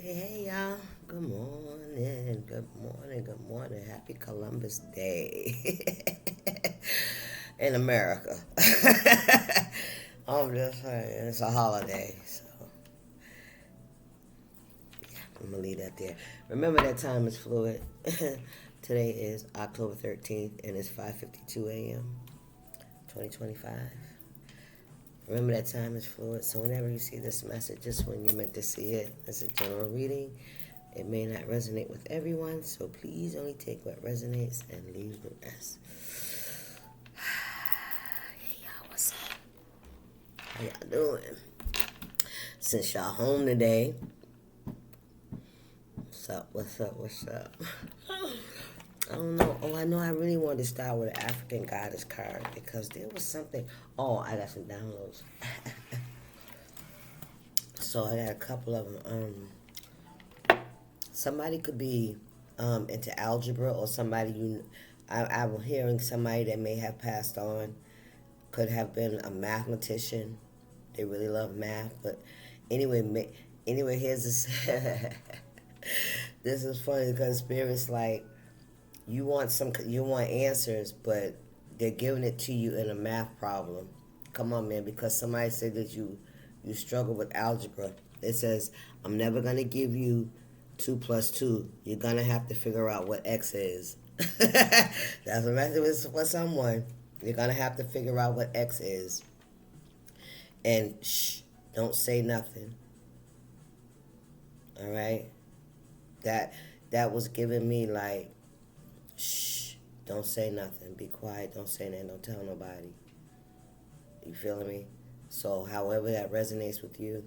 Hey, y'all. Good morning. Good morning. Good morning. Happy Columbus Day in America. I'm just saying, it's a holiday. So, yeah, I'm going to leave that there. Remember that time is fluid. Today is October 13th, and it's 5:52 a.m., 2025. Remember that time is fluid. So whenever you see this message, just when you're meant to see it, it's a general reading. It may not resonate with everyone, so please only take what resonates and leave the rest. Hey, y'all, what's up? How y'all doing? Since y'all home today, what's up, what's up, what's up? I don't know. Oh, I know I really wanted to start with an African goddess card because there was something. Oh, I got some downloads. So I got a couple of them. Somebody could be into algebra, or somebody I'm hearing somebody that may have passed on could have been a mathematician. They really love math, but anyway, here's this. This is funny because spirit's like you want answers, but they're giving it to you in a math problem. Come on, man, because somebody said that you struggle with algebra. It says I'm never gonna give you 2 plus 2. You're gonna have to figure out what x is. That's a message for someone. You're gonna have to figure out what x is, and shh, don't say nothing. All right, that was giving me like, shh, don't say nothing. Be quiet. Don't say nothing. Don't tell nobody. You feeling me? So, however that resonates with you,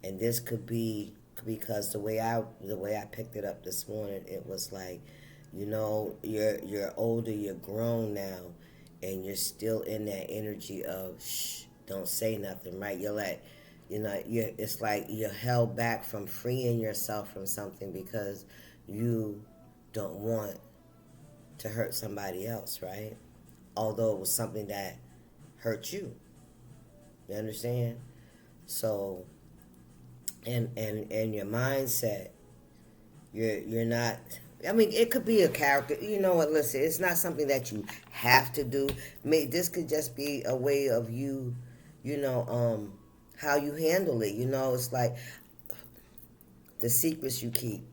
and this could be because the way I picked it up this morning, it was like, you're older, you're grown now, and you're still in that energy of shh, don't say nothing, right? You're like, it's like you're held back from freeing yourself from something because you don't want to hurt somebody else, right? Although it was something that hurt you. You understand? So, and your mindset, you're not. I mean, it could be a character. You know what? Listen, it's not something that you have to do. This could just be a way of you, how you handle it. It's like the secrets you keep.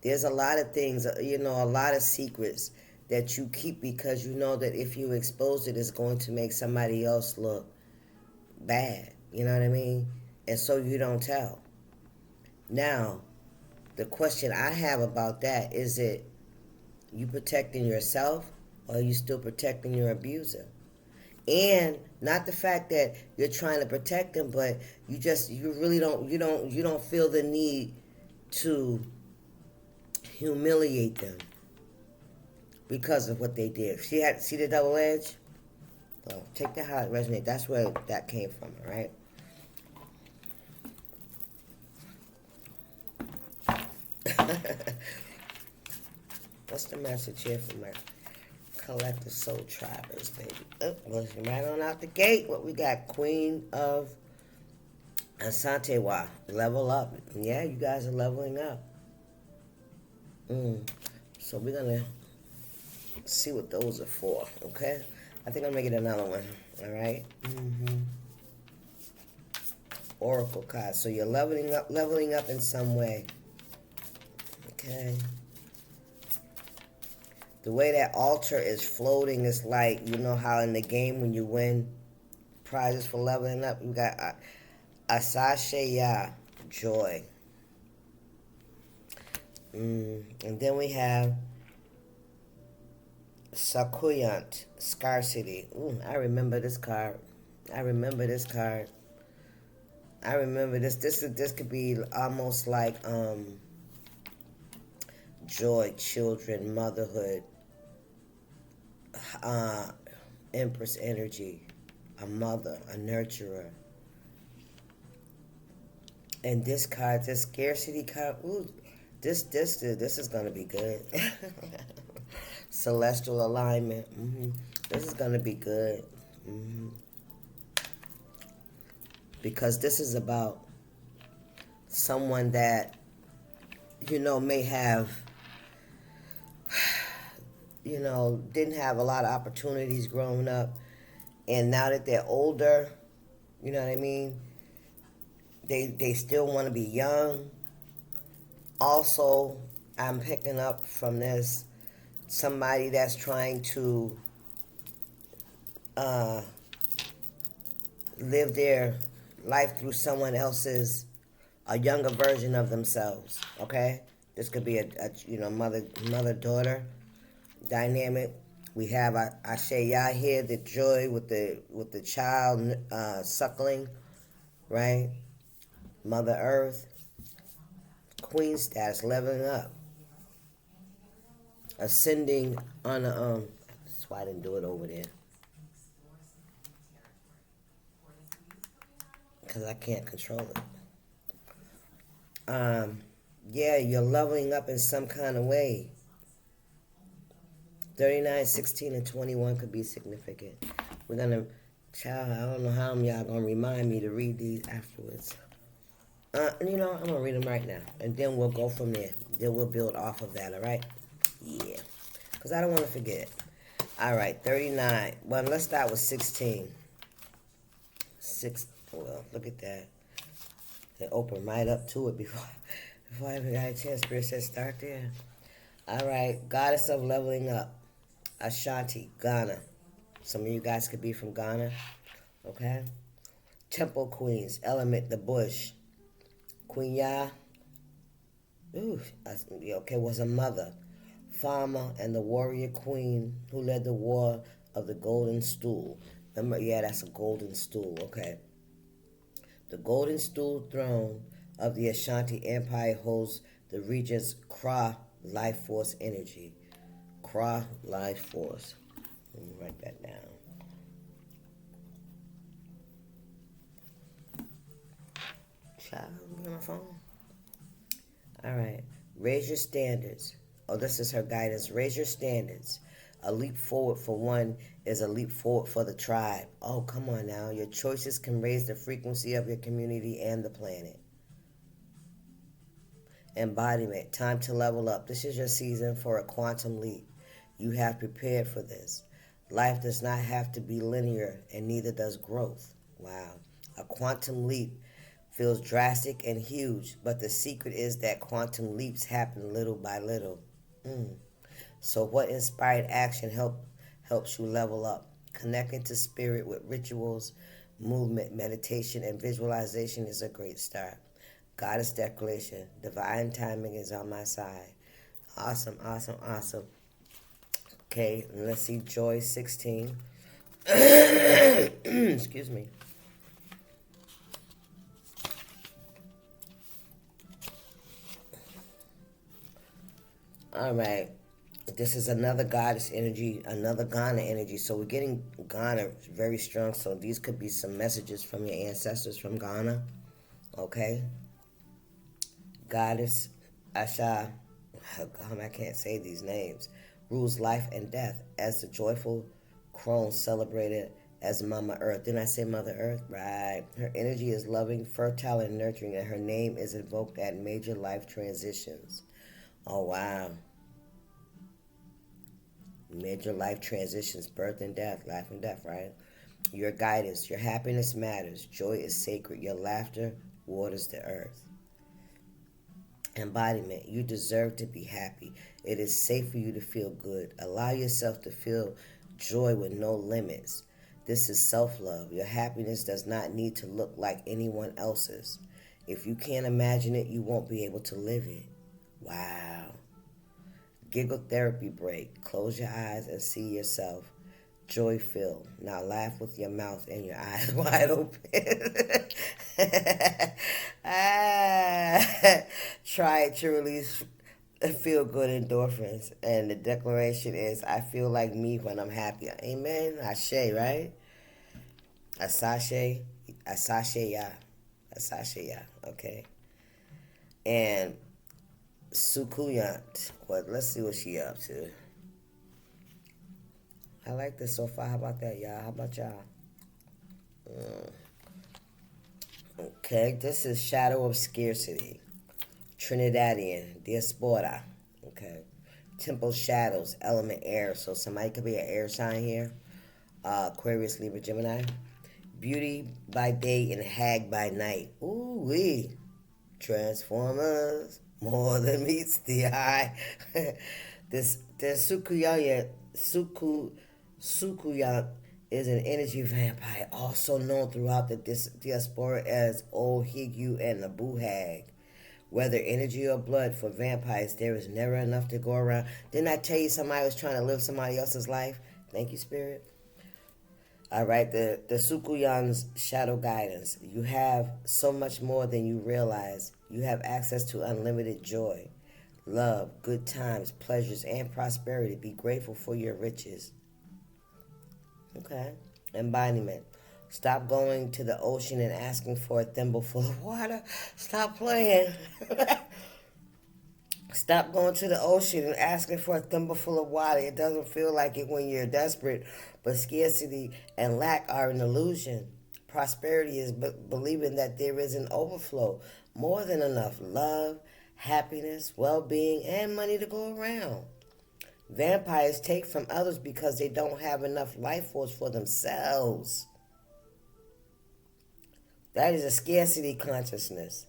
There's a lot of things, a lot of secrets that you keep because you know that if you expose it, it's going to make somebody else look bad. You know what I mean? And so you don't tell. Now, the question I have about that is it you protecting yourself or are you still protecting your abuser? And not the fact that you're trying to protect them, but you really don't feel the need to humiliate them because of what they did. See the double edge? Well, take that how it resonates. That's where that came from, all right? What's the message here from my collective soul tribers, baby? Listen, right on out the gate. What we got? Queen of Asantewa. Level up. Yeah, you guys are leveling up. So we're going to see what those are for, okay? I think I'm going to get another one, all right? Oracle card. So you're leveling up in some way. Okay. The way that altar is floating is like, you know how in the game when you win prizes for leveling up, you got Asasheya, joy. And then we have Sakuyant, scarcity. I remember this card. I remember this. This could be almost like joy, children, motherhood, Empress energy, a mother, a nurturer. And this card, this scarcity card, this is gonna be good. Celestial alignment. This is gonna be good. Because this is about someone that, may have, didn't have a lot of opportunities growing up. And now that they're older, you know what I mean? They still want to be young. Also, I'm picking up from this somebody that's trying to uh, live their life through someone else's, a younger version of themselves. Okay, this could be a mother daughter dynamic. We have Ashaya here, the joy with the child suckling, right? Mother Earth, Queen status, leveling up, ascending on the That's why I didn't do it over there, because I can't control it. Yeah, you're leveling up in some kind of way. 39, 16, and 21 could be significant. We're going to, child, I don't know how y'all going to remind me to read these afterwards. I'm going to read them right now. And then we'll go from there. Then we'll build off of that, all right? Yeah. Because I don't want to forget. All right, 39. Well, let's start with 16. Well, look at that. They opened right up to it before I even got a chance. Spirit said start there. All right, Goddess of Leveling Up. Ashanti, Ghana. Some of you guys could be from Ghana, okay? Temple Queens, Element, the Bush. Queen Ya, was a mother. Farmer and the warrior queen who led the war of the golden stool. Remember, yeah, that's a golden stool, okay. The golden stool throne of the Ashanti Empire holds the region's Kra life force energy. Kra life force. Let me write that down. Child, get on my phone. All right. Raise your standards. Oh, this is her guidance. Raise your standards. A leap forward for one is a leap forward for the tribe. Oh, come on now. Your choices can raise the frequency of your community and the planet. Embodiment. Time to level up. This is your season for a quantum leap. You have prepared for this. Life does not have to be linear, and neither does growth. Wow. A quantum leap feels drastic and huge, but the secret is that quantum leaps happen little by little. So what inspired action helps you level up? Connecting to spirit with rituals, movement, meditation, and visualization is a great start. Goddess declaration. Divine timing is on my side. Awesome, awesome, awesome. Okay, let's see Joy 16. Excuse me. All right. This is another goddess energy, another Ghana energy. So we're getting Ghana very strong. So these could be some messages from your ancestors from Ghana. Okay. Goddess Asha, I can't say these names, rules life and death as the joyful crone celebrated as Mama Earth. Didn't I say Mother Earth? Right. Her energy is loving, fertile, and nurturing, and her name is invoked at major life transitions. Oh, wow. Major life transitions, birth and death, life and death, right? Your guidance, your happiness matters. Joy is sacred. Your laughter waters the earth. Embodiment, you deserve to be happy. It is safe for you to feel good. Allow yourself to feel joy with no limits. This is self-love. Your happiness does not need to look like anyone else's. If you can't imagine it, you won't be able to live it. Wow. Giggle therapy break. Close your eyes and see yourself joy-filled. Now laugh with your mouth and your eyes wide open. Try to release feel-good endorphins. And the declaration is, I feel like me when I'm happy. Amen. Ashe, right? Asashe. Asashe, yeah. Asashe, yeah. Okay. And Sukuyant. Well, let's see what she up to. I like this so far. How about that, y'all? How about y'all? Okay, this is Shadow of Scarcity. Trinidadian, Diaspora. Okay. Temple Shadows, Element Air. So somebody could be an air sign here. Aquarius, Libra, Gemini. Beauty by day and hag by night. Ooh wee. Transformers, more than meets the eye. This Sukuya is an energy vampire, also known throughout the diaspora as Old Higu and the Boo Hag. Whether energy or blood, for vampires, there is never enough to go around. Didn't I tell you somebody was trying to live somebody else's life? Thank you, Spirit. All right, the Sukuyan's shadow guidance. You have so much more than you realize. You have access to unlimited joy, love, good times, pleasures, and prosperity. Be grateful for your riches. Okay. Embodiment. Stop going to the ocean and asking for a thimble full of water. Stop playing. Stop going to the ocean and asking for a thimbleful of water. It doesn't feel like it when you're desperate, but scarcity and lack are an illusion. Prosperity is believing that there is an overflow, more than enough love, happiness, well being, and money to go around. Vampires take from others because they don't have enough life force for themselves. That is a scarcity consciousness.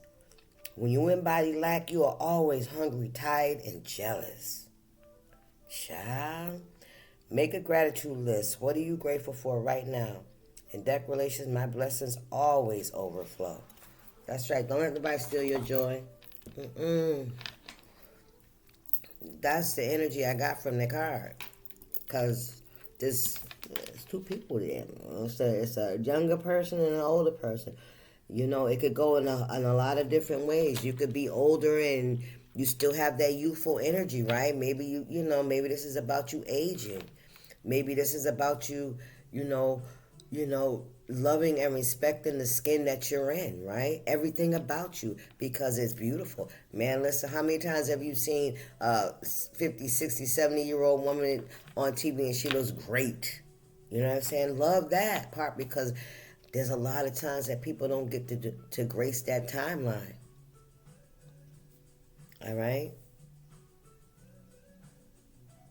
When you embody lack, you are always hungry, tired, and jealous. Child, make a gratitude list. What are you grateful for right now? In declarations, my blessings always overflow. That's right. Don't let nobody steal your joy. That's the energy I got from the card. Because there's two people there. It's a younger person and an older person. You know, it could go in a lot of different ways. You could be older and you still have that youthful energy, right? Maybe maybe this is about you aging. Maybe this is about you know, loving and respecting the skin that you're in, right? Everything about you because it's beautiful. Man, listen, how many times have you seen a 50, 60, 70-year-old woman on TV and she looks great? You know what I'm saying? Love that part because there's a lot of times that people don't get to grace that timeline. All right?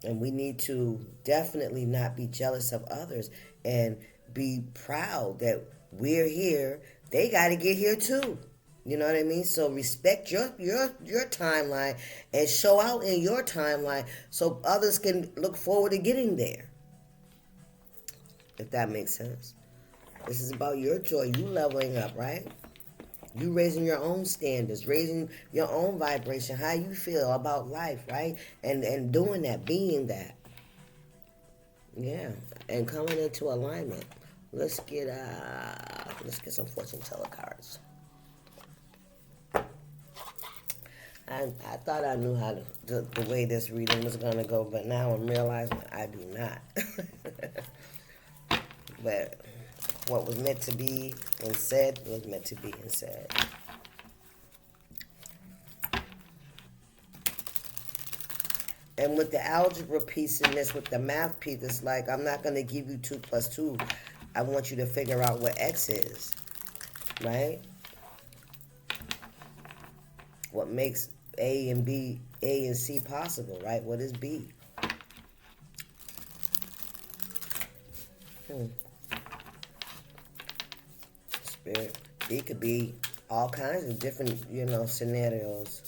And we need to definitely not be jealous of others and be proud that we're here. They got to get here too. You know what I mean? So respect your timeline and show out in your timeline so others can look forward to getting there. If that makes sense. This is about your joy, you leveling up, right? You raising your own standards, raising your own vibration, how you feel about life, right? And doing that, being that. Yeah. And coming into alignment. Let's get some fortune teller cards. I thought I knew how the way this reading was gonna go, but now I'm realizing I do not. But what was meant to be and said was meant to be and said. And with the algebra piece in this, with the math piece, it's like I'm not going to give you 2 plus 2. I want you to figure out what X is, right? What makes A and C possible, right? What is B? Spirit. B could be all kinds of different, scenarios.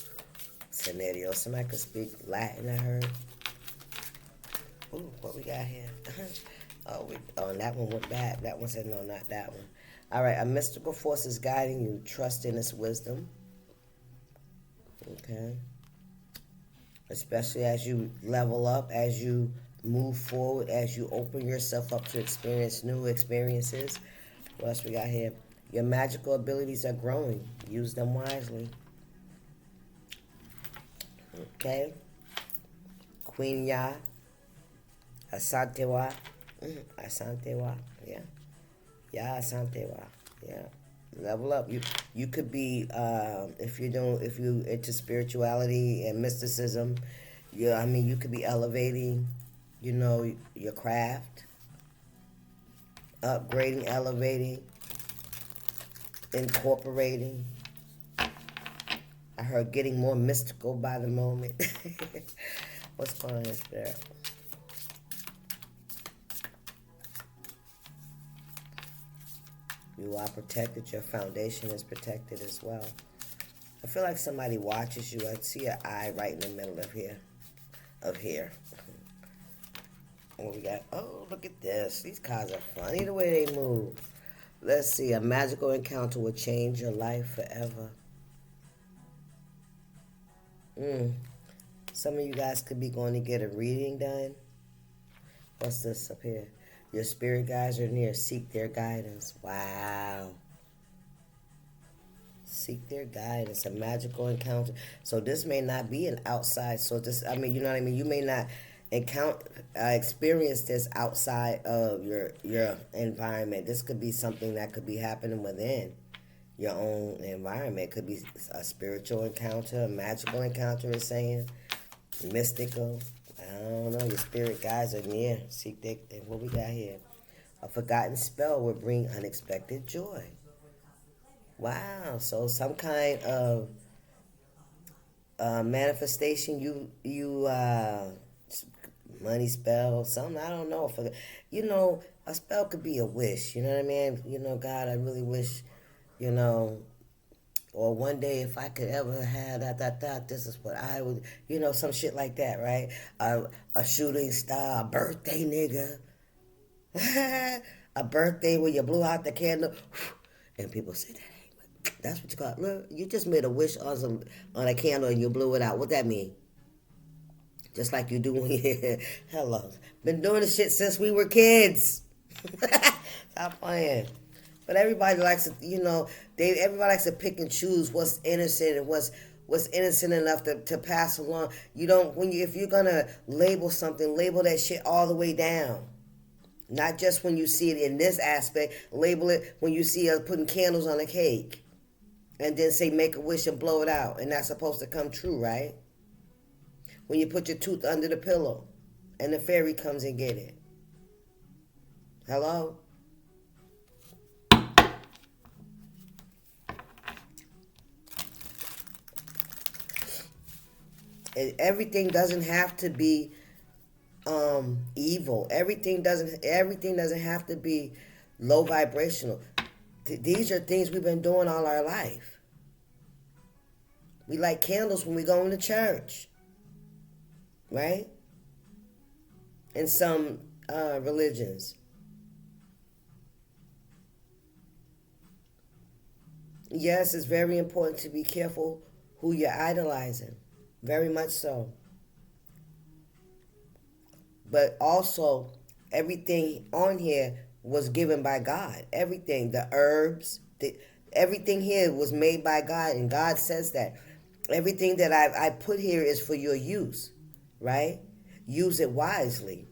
Somebody could speak Latin, I heard. Ooh, what we got here? And that one went back. That one said no, not that one. All right, a mystical force is guiding you. Trust in its wisdom. Okay. Especially as you level up, as you move forward, as you open yourself up to experience new experiences. What else we got here? Your magical abilities are growing. Use them wisely. Okay. Queen Ya. Asantewa. Asantewa. Yeah. Ya Asantewa. Yeah. Level up. You could be if you into spirituality and mysticism, you could be elevating, your craft, upgrading, elevating. incorporating. I heard getting more mystical by the moment. What's going on there? You are protected. Your foundation is protected as well. I feel like somebody watches you. I see an eye right in the middle of here. And we got, oh, look at this. These cards are funny the way they move. Let's see. A magical encounter will change your life forever. Some of you guys could be going to get a reading done. What's this up here? Your spirit guides are near. Seek their guidance. Wow. Seek their guidance. A magical encounter. So this may not be an outside. So this, I mean, you know what I mean? You may not experience this outside of your environment. This could be something that could be happening within your own environment. It could be a spiritual encounter, a magical encounter, is saying. Mystical. I don't know. Your spirit guides are near. Seek their, what we got here? A forgotten spell will bring unexpected joy. Wow. So some kind of manifestation, you money spell, something, I don't know. You know, a spell could be a wish. You know what I mean? You know, God, I really wish, you know, or one day if I could ever have that, this is what I would, you know, some shit like that, right? A shooting star, a birthday nigga. A birthday where you blew out the candle. And people say that ain't, that's what you call it. Look, you just made a wish on a candle and you blew it out. What that mean? Just like you do when you, hello. Been doing this shit since we were kids. Stop playing. But everybody likes to, you know, everybody likes to pick and choose what's innocent and what's innocent enough to pass along. You don't, if you're gonna label something, label that shit all the way down. Not just when you see it in this aspect. Label it when you see us putting candles on a cake, and then say make a wish and blow it out, and that's supposed to come true, right? When you put your tooth under the pillow, and the fairy comes and get it. Hello. Everything doesn't have to be evil. Everything doesn't have to be low vibrational. These are things we've been doing all our life. We light candles when we go into church, right? In some religions. Yes, it's very important to be careful who you're idolizing. Very much so. But also, everything on here was given by God. Everything, the herbs, everything here was made by God, and God says that. Everything that I put here is for your use, right? Use it wisely.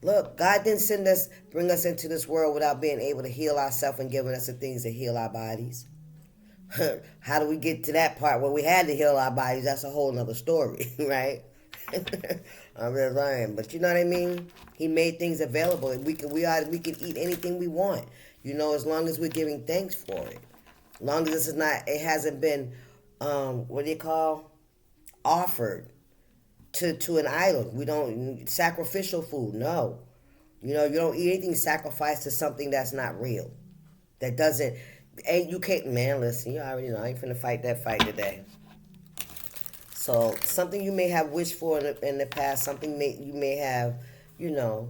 Look, God didn't bring us into this world without being able to heal ourselves and giving us the things to heal our bodies. How do we get to that part where we had to heal our bodies? That's a whole nother story, right? I'm just lying, but you know what I mean. He made things available, and we can eat anything we want. You know, as long as we're giving thanks for it. As long as it hasn't been, what do you call, offered to an idol. We don't sacrificial food. No, you know, you don't eat anything sacrificed to something that's not real. That doesn't. And you can't, man, listen, you already know, I ain't finna fight that fight today. So, something you may have wished for in the past, something you may have, you know,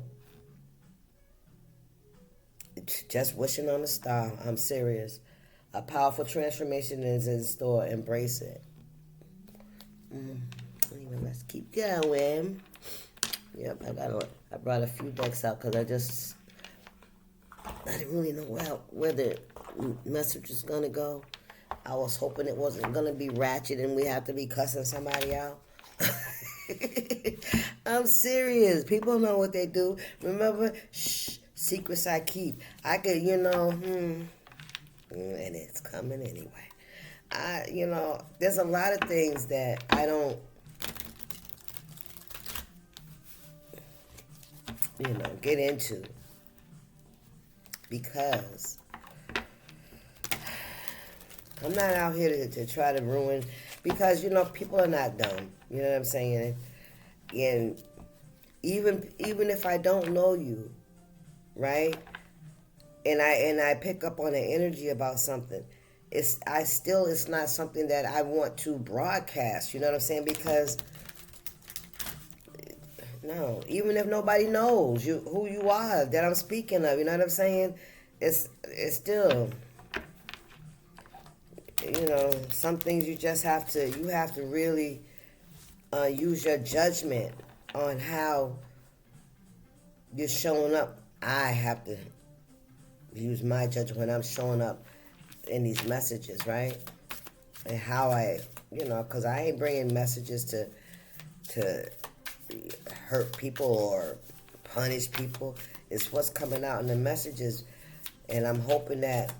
just wishing on a star. I'm serious. A powerful transformation is in store. Embrace it. Anyway, let's keep going. Yep, I brought a few decks out because I didn't really know where the message was going to go. I was hoping it wasn't going to be ratchet and we have to be cussing somebody out. I'm serious. People know what they do. Remember, secrets I keep. I could, you know, and it's coming anyway. You know, there's a lot of things that I don't, you know, get into because I'm not out here to try to ruin, because people are not dumb. You know what I'm saying? And even if I don't know you, right? And I pick up on the energy about something, it's not something that I want to broadcast. You know what I'm saying? Because no, even if nobody knows who you are that I'm speaking of, you know what I'm saying? It's still, some things you have to really use your judgment on how you're showing up. I have to use my judgment when I'm showing up in these messages, right? And how because I ain't bringing messages to hurt people or punish people. It's what's coming out in the messages, and I'm hoping that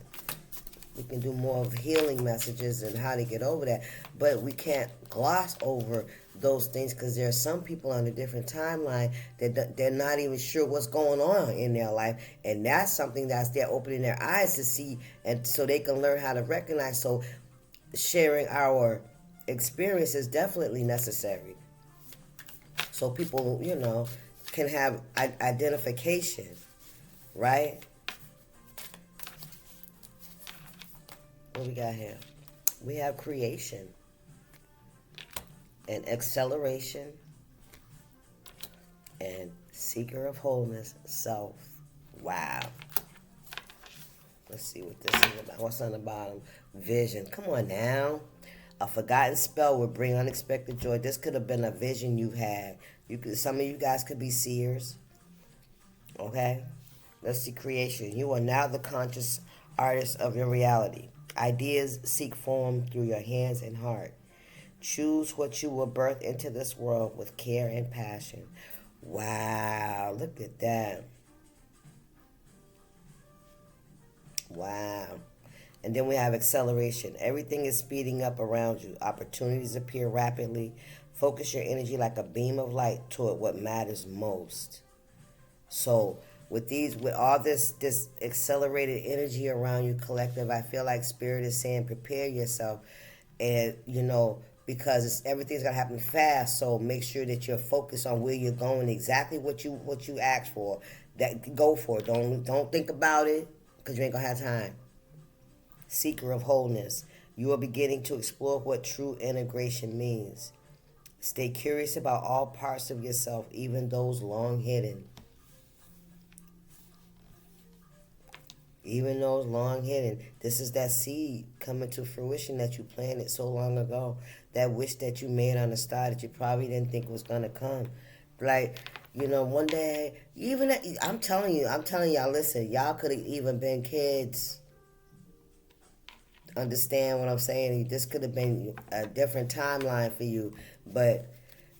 we can do more of healing messages and how to get over that. But we can't gloss over those things, because there are some people on a different timeline that they're not even sure what's going on in their life, and that's something that's they're opening their eyes to see, and so they can learn how to recognize. So sharing our experience is definitely necessary, so people can have identification, right? What we got here? We have creation and acceleration and seeker of wholeness, self. Wow. Let's see what this is about. What's on the bottom? Vision. Come on now. A forgotten spell would bring unexpected joy. This could have been a vision you had. Some of you guys could be seers. Okay? Let's see creation. You are now the conscious artist of your reality. Ideas seek form through your hands and heart. Choose what you will birth into this world with care and passion. Wow, look at that. Wow. And then we have acceleration. Everything is speeding up around you. Opportunities appear rapidly. Focus your energy like a beam of light toward what matters most. So with all this accelerated energy around you, collective, I feel like Spirit is saying prepare yourself, and because everything's gonna happen fast. So make sure that you're focused on where you're going, exactly what you asked for. That go for it. Don't think about it, because you ain't gonna have time. Seeker of wholeness, you are beginning to explore what true integration means. Stay curious about all parts of yourself, even those long hidden. Even those long hidden. This is that seed coming to fruition that you planted so long ago. That wish that you made on the star that you probably didn't think was gonna come. Like, one day, I'm telling y'all, listen, y'all could have even been kids. Understand what I'm saying? This could have been a different timeline for you. But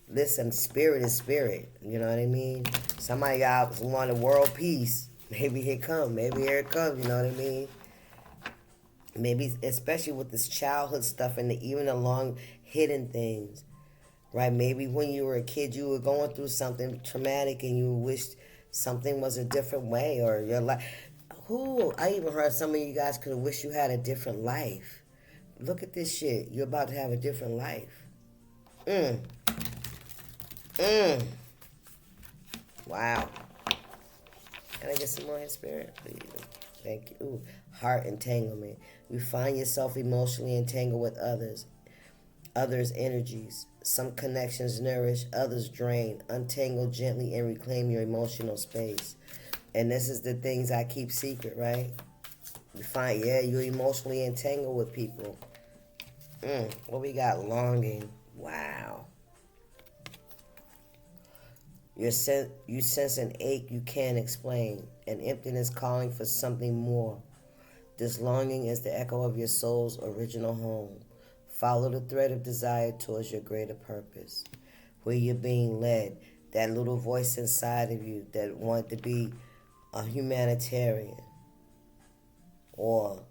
listen, spirit is spirit. You know what I mean? Somebody got wanted world peace. Maybe here it comes, you know what I mean? Maybe, especially with this childhood stuff and even the long hidden things, right? Maybe when you were a kid, you were going through something traumatic and you wished something was a different way, or your life. I even heard some of you guys could have wished you had a different life. Look at this shit. You're about to have a different life. Wow. Can I get some more in spirit, please? Thank you. Ooh, heart entanglement. You find yourself emotionally entangled with others' energies. Some connections nourish, others drain. Untangle gently and reclaim your emotional space. And this is the things I keep secret, right? You find, you're emotionally entangled with people. What we got? Longing. Wow. You sense an ache you can't explain, an emptiness calling for something more. This longing is the echo of your soul's original home. Follow the thread of desire towards your greater purpose, where you're being led. That little voice inside of you that wanted to be a humanitarian, or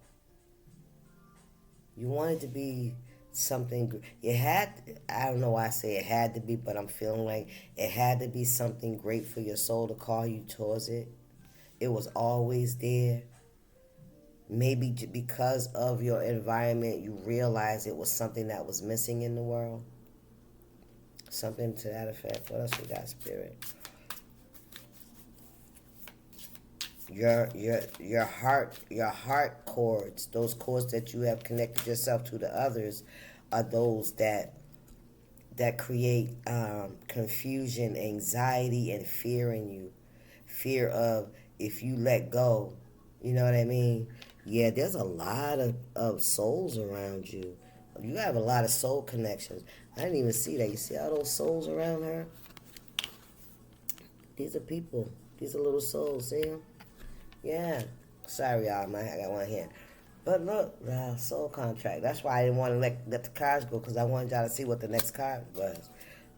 you wanted to be something. I don't know why I say it had to be, but I'm feeling like it had to be something great for your soul to call you towards it. It was always there. Maybe because of your environment, you realize it was something that was missing in the world. Something to that effect. What else we got, Spirit? Your heart chords, those chords that you have connected yourself to the others, are those that create confusion, anxiety, and fear in you. Fear of, if you let go, you know what I mean? Yeah, there's a lot of souls around you. You have a lot of soul connections. I didn't even see that. You see all those souls around her? These are people. These are little souls. See them? Yeah. Sorry, y'all. I got one here. But look, soul contract. That's why I didn't want to let the cards go, because I wanted y'all to see what the next card was.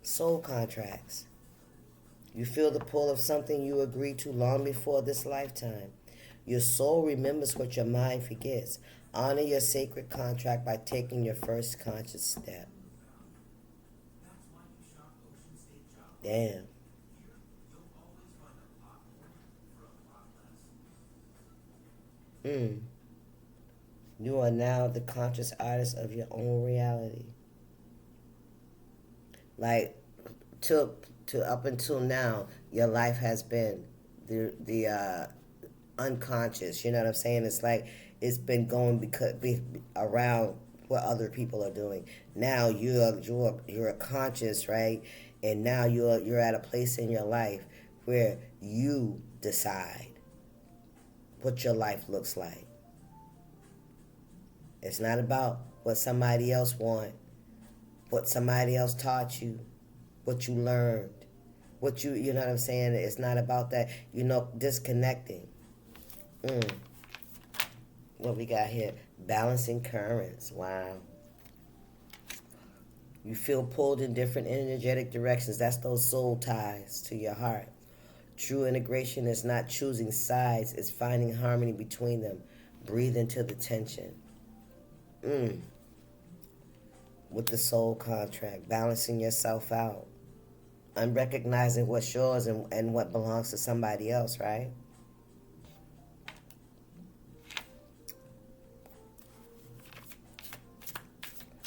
Soul contracts. You feel the pull of something you agreed to long before this lifetime. Your soul remembers what your mind forgets. Honor your sacred contract by taking your first conscious step. Damn. Mm. You are now the conscious artist of your own reality. Like, to up until now, your life has been the unconscious. You know what I'm saying? It's like it's been going around what other people are doing. Now you're a conscious, right? And now you're at a place in your life where you decide what your life looks like. It's not about what somebody else want, what somebody else taught you, what you learned, you know what I'm saying? It's not about that, disconnecting. Mm. What we got here? Balancing currents. Wow. You feel pulled in different energetic directions. That's those soul ties to your heart. True integration is not choosing sides, it's finding harmony between them. Breathe into the tension. Mm. With the soul contract, balancing yourself out. Unrecognizing what's yours and what belongs to somebody else, right?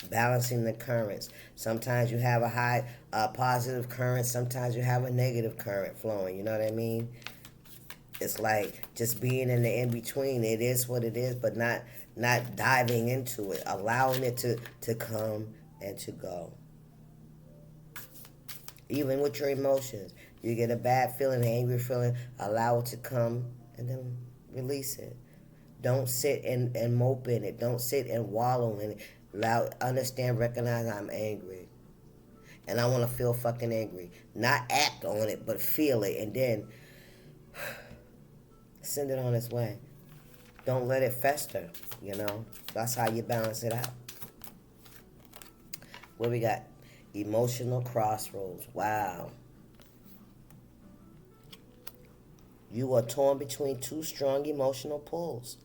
Balancing the currents. Sometimes you have a high positive current, sometimes you have a negative current flowing, you know what I mean? It's like just being in the in between. It is what it is, but not diving into it, allowing it to come and to go. Even with your emotions, you get a bad feeling, an angry feeling, allow it to come and then release it. Don't sit and mope in it. Don't sit and wallow in it. Understand, recognize I'm angry. And I want to feel fucking angry. Not act on it, but feel it. And then send it on its way. Don't let it fester, That's how you balance it out. What we got? Emotional crossroads. Wow. You are torn between two strong emotional pulls.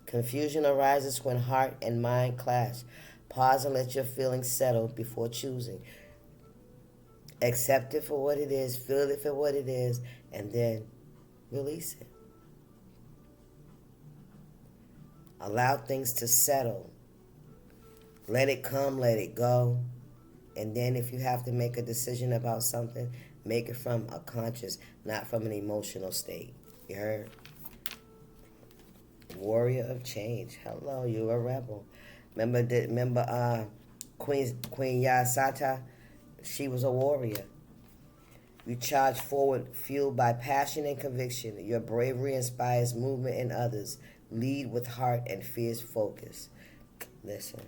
Confusion arises when heart and mind clash. Pause and let your feelings settle before choosing. Accept it for what it is, feel it for what it is, and then release it. Allow things to settle. Let it come, let it go. And then if you have to make a decision about something, make it from a conscious, not from an emotional state. You heard? Warrior of change. Hello, you a rebel. Remember Queen Yasata? She was a warrior. You charge forward, fueled by passion and conviction. Your bravery inspires movement in others. Lead with heart and fierce focus. Listen,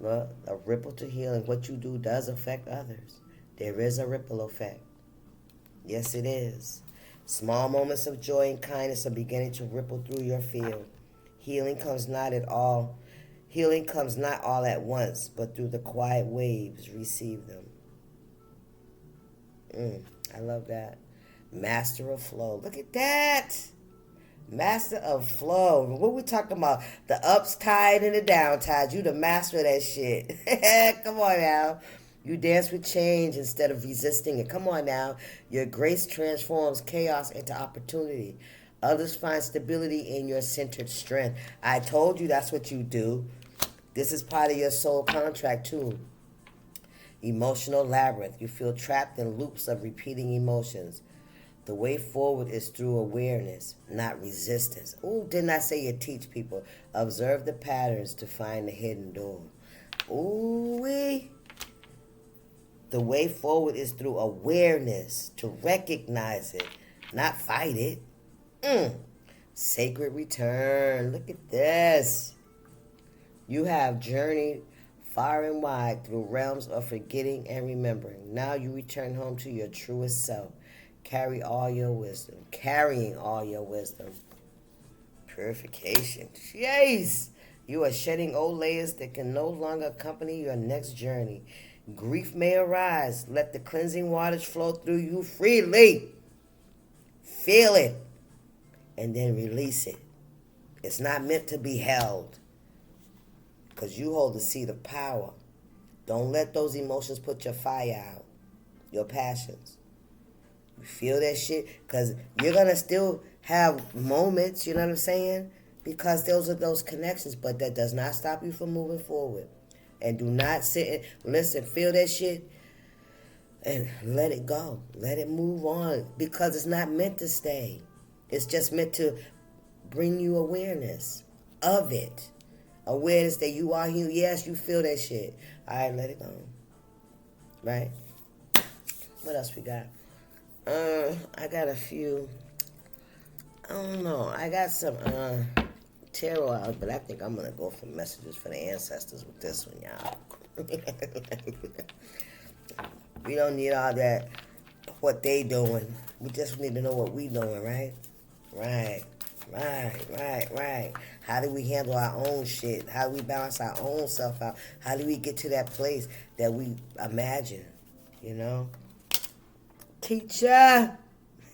well, a ripple to healing. What you do does affect others. There is a ripple effect. Yes, it is. Small moments of joy and kindness are beginning to ripple through your field. Healing comes not all at once, but through the quiet waves, receive them. I love that. Master of flow. Look at that. Master of flow. What we talking about? The ups tide and the down tide. You the master of that shit. Come on now. You dance with change instead of resisting it. Come on now. Your grace transforms chaos into opportunity. Others find stability in your centered strength. I told you that's what you do. This is part of your soul contract too. Emotional labyrinth. You feel trapped in loops of repeating emotions. The way forward is through awareness, not resistance. Ooh, didn't I say you teach people? Observe the patterns to find the hidden door. Ooh, wee. The way forward is through awareness, to recognize it, not fight it. Sacred return. Look at this. You have journeyed far and wide through realms of forgetting and remembering. Now you return home to your truest self. Carrying all your wisdom. Purification. Yes! You are shedding old layers that can no longer accompany your next journey. Grief may arise. Let the cleansing waters flow through you freely. Feel it. And then release it. It's not meant to be held. Because you hold the seat of power. Don't let those emotions put your fire out. Your passions. You feel that shit? Because you're going to still have moments, you know what I'm saying? Because those are those connections. But that does not stop you from moving forward. And do not sit and listen, feel that shit. And let it go. Let it move on. Because it's not meant to stay. It's just meant to bring you awareness of it. Awareness that you are human. Yes, you feel that shit. All right, let it go. Right? What else we got? I got a few. I don't know. I got some tarot out, but I think I'm gonna go for messages for the ancestors with this one, y'all. We don't need all that. What they doing? We just need to know what we doing, right? Right. How do we handle our own shit? How do we balance our own self out? How do we get to that place that we imagine? You know? Teacher!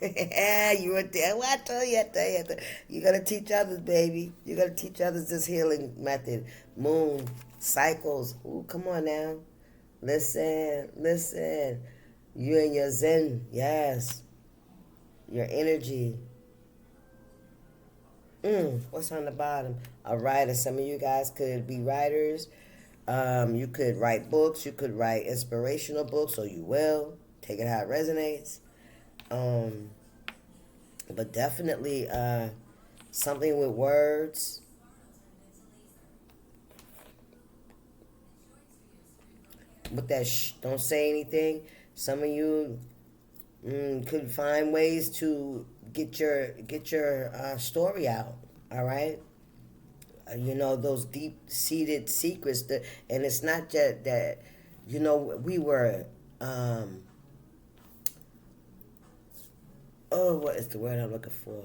You were there. Well, I told you. You gotta teach others, baby. You gotta teach others this healing method. Moon, cycles. Ooh, come on now. Listen. You and your zen, yes. Your energy. What's on the bottom? A writer. Some of you guys could be writers. You could write books. You could write inspirational books, or you will. Take it how it resonates. But definitely something with words. With that don't say anything. Some of you could find ways to get your story out. All right. You know, those deep-seated secrets. And it's not just that, you know, we were, what is the word I'm looking for?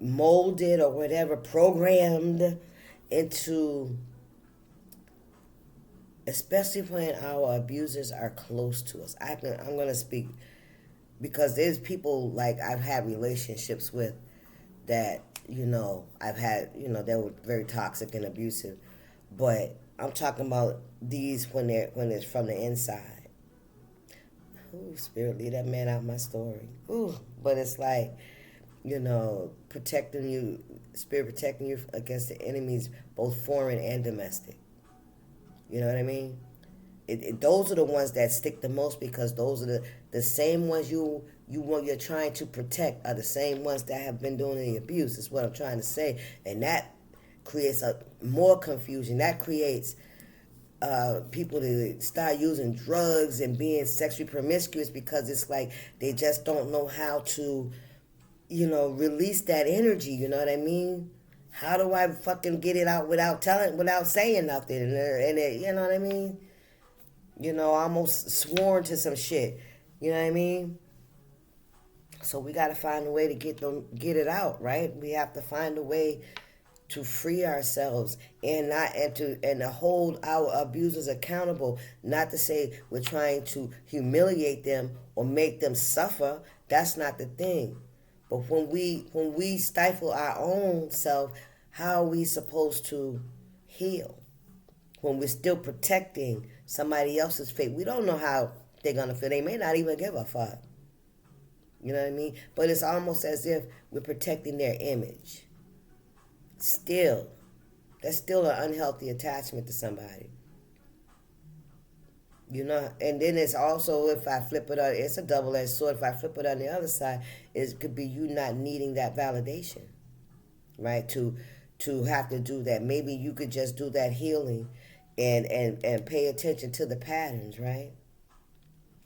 Molded or whatever, programmed into, especially when our abusers are close to us. I'm going to speak because there's people like I've had relationships with that, you know, I've had, you know, they were very toxic and abusive. But I'm talking about these when it's from the inside. Ooh, Spirit, lead that man out my story. Ooh, but it's like, you know, Spirit protecting you against the enemies, both foreign and domestic. You know what I mean? Those are the ones that stick the most because those are the same ones you're trying to protect are the same ones that have been doing the abuse. Is what I'm trying to say, and that creates more confusion. That creates people to start using drugs and being sexually promiscuous because it's like they just don't know how to, you know, release that energy. You know what I mean? How do I fucking get it out without saying nothing? And you know what I mean? You know, almost sworn to some shit. You know what I mean? So we got to find a way to get it out, right? We have to find a way to free ourselves and to hold our abusers accountable. Not to say we're trying to humiliate them or make them suffer. That's not the thing. But when we stifle our own self, how are we supposed to heal? When we're still protecting somebody else's fate. We don't know how they're going to feel. They may not even give a fuck. You know what I mean? But it's almost as if we're protecting their image. Still, that's still an unhealthy attachment to somebody. You know, and then it's also, if I flip it on, it's a double-edged sword. If I flip it on the other side, it could be you not needing that validation, right? To have to do that. Maybe you could just do that healing and pay attention to the patterns, right?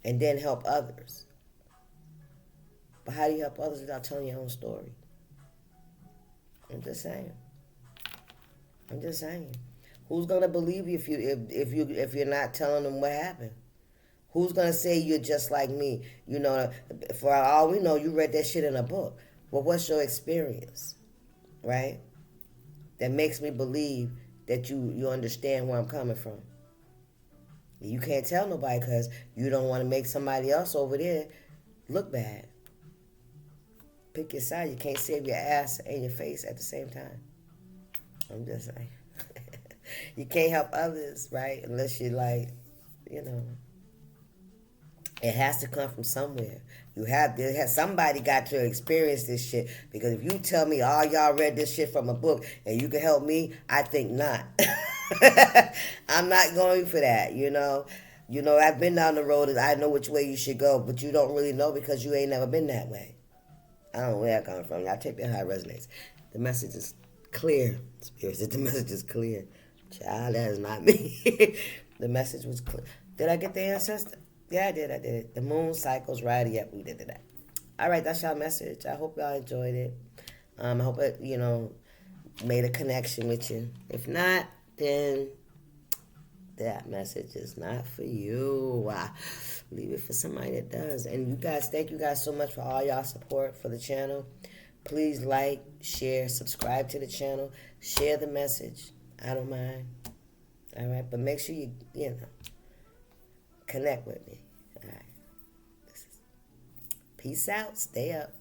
And then help others. But how do you help others without telling your own story? I'm just saying. I'm just saying. Who's gonna believe you if you're not telling them what happened? Who's gonna say you're just like me? You know, for all we know, you read that shit in a book. Well, what's your experience, right? That makes me believe that you understand where I'm coming from. You can't tell nobody because you don't want to make somebody else over there look bad. Pick your side. You can't save your ass and your face at the same time. I'm just saying. You can't help others, right? Unless you like, you know. It has to come from somewhere. Somebody got to experience this shit. Because if you tell me all y'all read this shit from a book and you can help me, I think not. I'm not going for that, you know. You know, I've been down the road and I know which way you should go, but you don't really know because you ain't never been that way. I don't know where that comes from. Y'all take that how it resonates. The message is clear. Spirit said the message is clear. Child, that is not me. The message was clear. Did I get the ancestor? Yeah, I did. The moon cycles right. Yep, we did that. All right, that's y'all message. I hope y'all enjoyed it. I hope it, made a connection with you. If not, then that message is not for you. Leave it for somebody that does. And you guys, thank you guys so much for all y'all support for the channel. Please like, share, subscribe to the channel. Share the message. I don't mind. All right, but make sure you connect with me. All right. Peace out. Stay up.